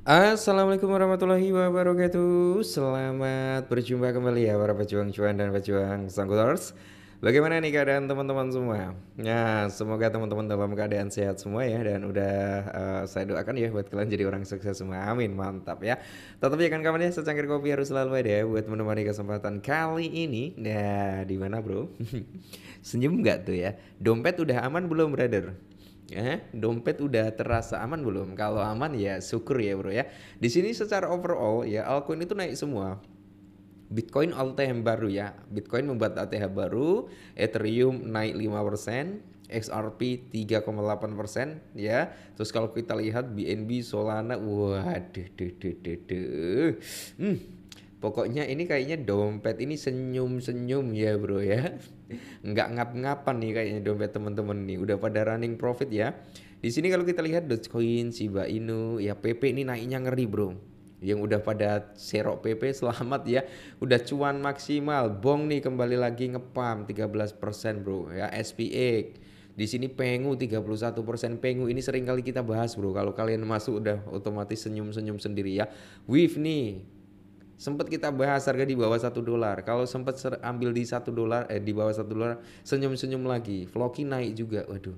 Assalamualaikum warahmatullahi wabarakatuh. Selamat berjumpa kembali ya para pejuang cuan dan pejuang Sanggulers. Bagaimana nih keadaan teman-teman semua? Nah, semoga teman-teman dalam keadaan sehat semua ya. Dan udah saya doakan ya buat kalian jadi orang sukses semua. Amin, mantap ya. Tetap ya kan kawan ya, secangkir kopi harus selalu ada ya buat menemani kesempatan kali ini. Nah, di mana bro? Senyum nggak tuh ya? Dompet udah aman belum brother? Dompet udah terasa aman belum? Kalau aman ya syukur ya bro ya. Di sini secara overall ya altcoin itu naik semua. Bitcoin all time baru ya. Bitcoin membuat ATH baru, Ethereum naik 5%, XRP 3,8% ya. Terus kalau kita lihat BNB, Solana, waduh, duh. Pokoknya ini kayaknya dompet ini senyum-senyum ya bro ya. Nggak ngap-ngapan nih kayaknya dompet teman-teman nih. Udah pada running profit ya. Di sini kalau kita lihat Dogecoin, Shiba Inu, ya PP ini naiknya ngeri bro. Yang udah pada serok PP selamat ya. Udah cuan maksimal. Bong nih kembali lagi ngepam 13% bro ya. SPX. Di sini Pengu 31% Pengu ini sering kali kita bahas bro. Kalau kalian masuk udah otomatis senyum-senyum sendiri ya. Wave nih sempat kita bahas harga di bawah $1. Kalau sempat ambil di $1 di bawah $1 senyum-senyum lagi. Floki naik juga. Waduh.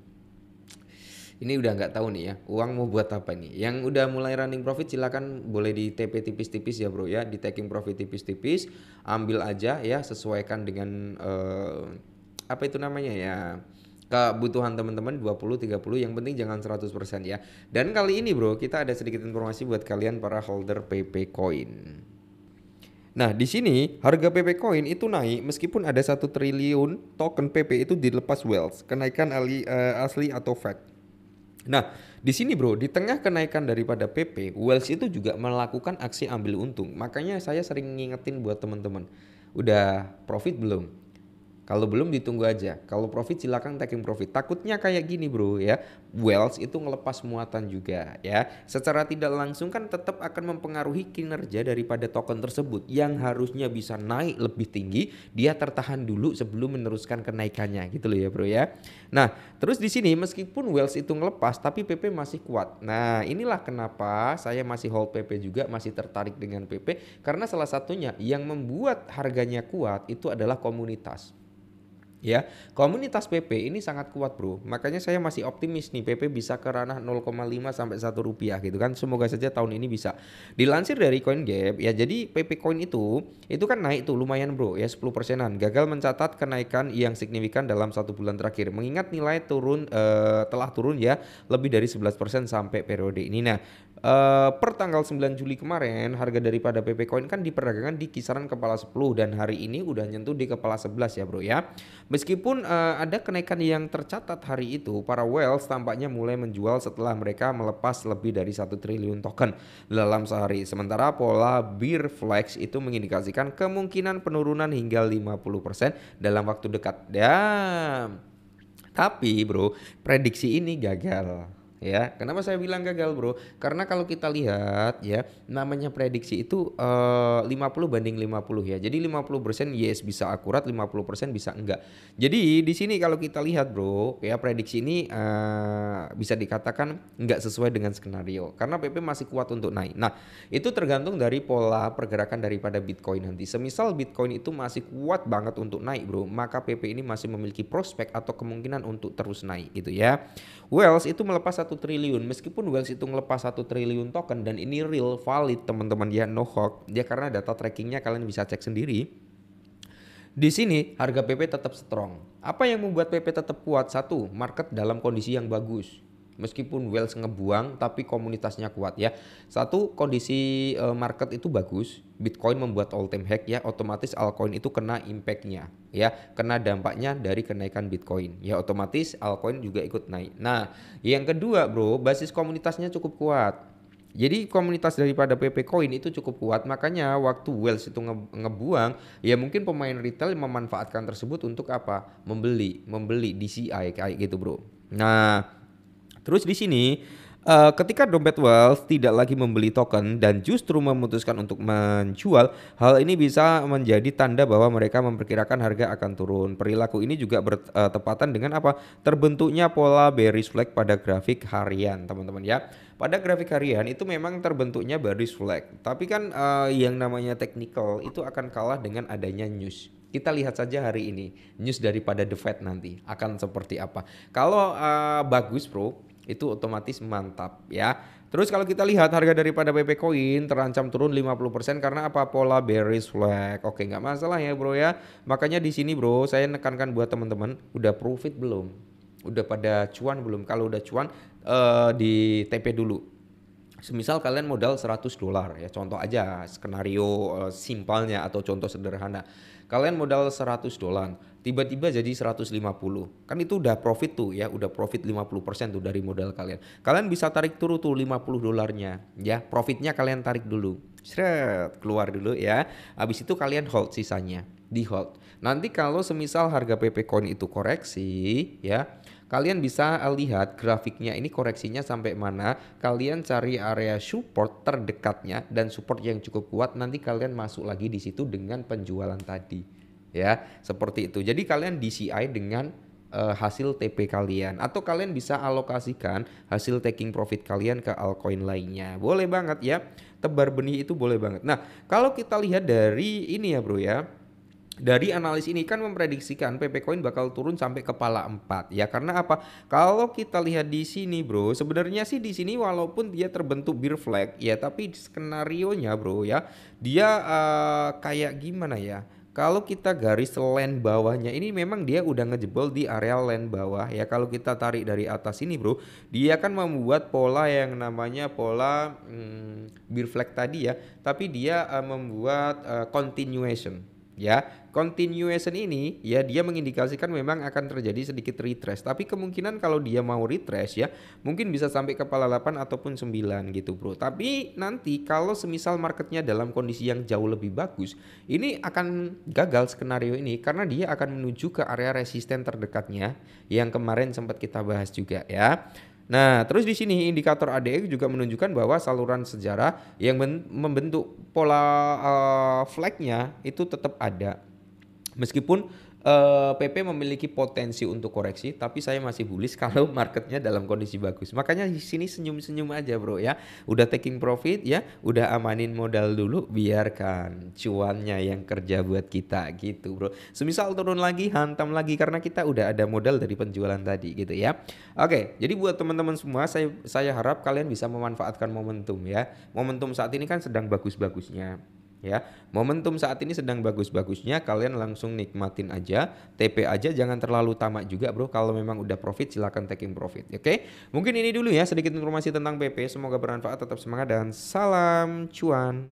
Ini udah nggak tahu nih ya. Uang mau buat apa nih? Yang udah mulai running profit silakan boleh di TP tipis-tipis ya, Bro ya. Di taking profit tipis-tipis, ambil aja ya sesuaikan dengan apa itu namanya ya? Kebutuhan teman-teman 20 30 yang penting jangan 100% ya. Dan kali ini bro kita ada sedikit informasi buat kalian para holder PP Coin. Nah, di sini harga PP Coin itu naik meskipun ada 1 triliun token PP itu dilepas Wells, kenaikan asli atau fact. Nah, di sini bro, di tengah kenaikan daripada PP, Wells itu juga melakukan aksi ambil untung. Makanya saya sering ngingetin buat teman-teman, udah profit belum? Kalau belum ditunggu aja. Kalau profit silakan taking profit. Takutnya kayak gini bro ya. Wells itu ngelepas muatan juga ya. Secara tidak langsung kan tetap akan mempengaruhi kinerja daripada token tersebut yang harusnya bisa naik lebih tinggi. Dia tertahan dulu sebelum meneruskan kenaikannya gitu loh ya bro ya. Nah terus di sini meskipun Wells itu ngelepas tapi PP masih kuat. Nah inilah kenapa saya masih hold PP juga, masih tertarik dengan PP. Karena salah satunya yang membuat harganya kuat itu adalah komunitas. Ya, komunitas PP ini sangat kuat bro. Makanya saya masih optimis nih PP bisa ke ranah 0,5 sampai 1 rupiah gitu kan. Semoga saja tahun ini bisa. Dilansir dari CoinGap ya, jadi PP Coin itu kan naik tuh lumayan bro ya 10%-an. Gagal mencatat kenaikan yang signifikan dalam 1 bulan terakhir. Mengingat nilai telah turun ya lebih dari 11% sampai periode ini. Nah, per tanggal 9 Juli kemarin harga daripada PP Coin kan diperdagangkan di kisaran kepala 10 dan hari ini udah nyentuh di kepala 11 ya bro ya. Meskipun ada kenaikan yang tercatat hari itu, para whales tampaknya mulai menjual setelah mereka melepas lebih dari 1 triliun token dalam sehari. Sementara pola Bear Flex itu mengindikasikan kemungkinan penurunan hingga 50% dalam waktu dekat. Tapi bro, prediksi ini gagal. Ya, kenapa saya bilang gagal bro? Karena kalau kita lihat ya, namanya prediksi itu 50 banding 50 ya. Jadi 50% yes bisa akurat, 50% bisa enggak. Jadi di sini kalau kita lihat bro, ya prediksi ini bisa dikatakan enggak sesuai dengan skenario. Karena PP masih kuat untuk naik. Nah, itu tergantung dari pola pergerakan daripada Bitcoin nanti. Semisal Bitcoin itu masih kuat banget untuk naik bro, maka PP ini masih memiliki prospek atau kemungkinan untuk terus naik gitu ya. Wells itu melepas 1 triliun, meskipun Wells itu melepas 1 triliun token dan ini real valid teman-teman ya, no hoax ya, karena data trackingnya kalian bisa cek sendiri. Di sini harga PP tetap strong. Apa yang membuat PP tetap kuat? Satu, market dalam kondisi yang bagus. Meskipun Wells ngebuang tapi komunitasnya kuat ya. Satu, kondisi market itu bagus. Bitcoin membuat all time high ya, otomatis altcoin itu kena impactnya ya, kena dampaknya dari kenaikan Bitcoin. Ya otomatis altcoin juga ikut naik. Nah, yang kedua bro, basis komunitasnya cukup kuat. Jadi komunitas daripada PP Coin itu cukup kuat, makanya waktu Wells itu ngebuang, ya mungkin pemain retail memanfaatkan tersebut untuk apa? Membeli DCI kayak gitu bro. Nah, terus di sini Ketika dompet wealth tidak lagi membeli token dan justru memutuskan untuk menjual, hal ini bisa menjadi tanda bahwa mereka memperkirakan harga akan turun. Perilaku ini juga bertepatan dengan apa? Terbentuknya pola bearish flag pada grafik harian, teman-teman ya. Pada grafik harian itu memang terbentuknya bearish flag, tapi kan yang namanya technical itu akan kalah dengan adanya news. Kita lihat saja hari ini news daripada The Fed nanti akan seperti apa. Kalau bagus bro, itu otomatis mantap ya. Terus kalau kita lihat harga daripada PP Coin terancam turun 50% karena apa? Pola bearish flag. Oke, nggak masalah ya bro ya. Makanya di sini bro, saya nekankan buat teman-teman, udah profit belum? Udah pada cuan belum? Kalau udah cuan di TP dulu. Semisal kalian modal $100 ya, contoh aja skenario simpelnya atau contoh sederhana. Kalian modal $100, tiba-tiba jadi 150. Kan itu udah profit tuh ya, udah profit 50% tuh dari modal kalian. Kalian bisa tarik turun tuh $50-nya ya, profitnya kalian tarik dulu. Seret, keluar dulu ya. Habis itu kalian hold sisanya, di hold. Nanti kalau semisal harga PP Coin itu koreksi ya, kalian bisa lihat grafiknya ini koreksinya sampai mana. Kalian cari area support terdekatnya dan support yang cukup kuat. Nanti kalian masuk lagi di situ dengan penjualan tadi. Ya, seperti itu. Jadi kalian DCI dengan hasil TP kalian atau kalian bisa alokasikan hasil taking profit kalian ke altcoin lainnya. Boleh banget ya. Tebar benih itu boleh banget. Nah, kalau kita lihat dari ini ya, Bro ya. Dari analis ini kan memprediksikan PP Coin bakal turun sampai kepala 4 ya, karena apa? Kalau kita lihat di sini bro, sebenarnya sih di sini walaupun dia terbentuk bear flag ya, tapi skenarionya bro ya, dia kayak gimana ya? Kalau kita garis line bawahnya ini memang dia udah ngejebol di area line bawah ya. Kalau kita tarik dari atas ini bro, dia kan membuat pola yang namanya pola bear flag tadi ya, tapi dia membuat continuation ya. Continuation ini ya dia mengindikasikan memang akan terjadi sedikit retrace, tapi kemungkinan kalau dia mau retrace ya mungkin bisa sampai kepala 8 ataupun 9 gitu bro. Tapi nanti kalau semisal marketnya dalam kondisi yang jauh lebih bagus, ini akan gagal skenario ini karena dia akan menuju ke area resisten terdekatnya yang kemarin sempat kita bahas juga ya. Nah, terus di sini indikator ADX juga menunjukkan bahwa saluran sejarah yang membentuk pola flagnya itu tetap ada. Meskipun PP memiliki potensi untuk koreksi, tapi saya masih bullish kalau marketnya dalam kondisi bagus. Makanya di sini senyum-senyum aja bro ya. Udah taking profit ya, udah amanin modal dulu, biarkan cuannya yang kerja buat kita gitu bro. Semisal turun lagi, hantam lagi karena kita udah ada modal dari penjualan tadi gitu ya. Oke, jadi buat teman-teman semua, saya harap kalian bisa memanfaatkan momentum ya. Momentum saat ini kan sedang bagus-bagusnya. Ya, momentum saat ini sedang bagus-bagusnya, kalian langsung nikmatin aja, TP aja, jangan terlalu tamak juga bro. Kalau memang udah profit silahkan taking profit. Oke, mungkin ini dulu ya sedikit informasi tentang PP, semoga bermanfaat, tetap semangat dan salam cuan.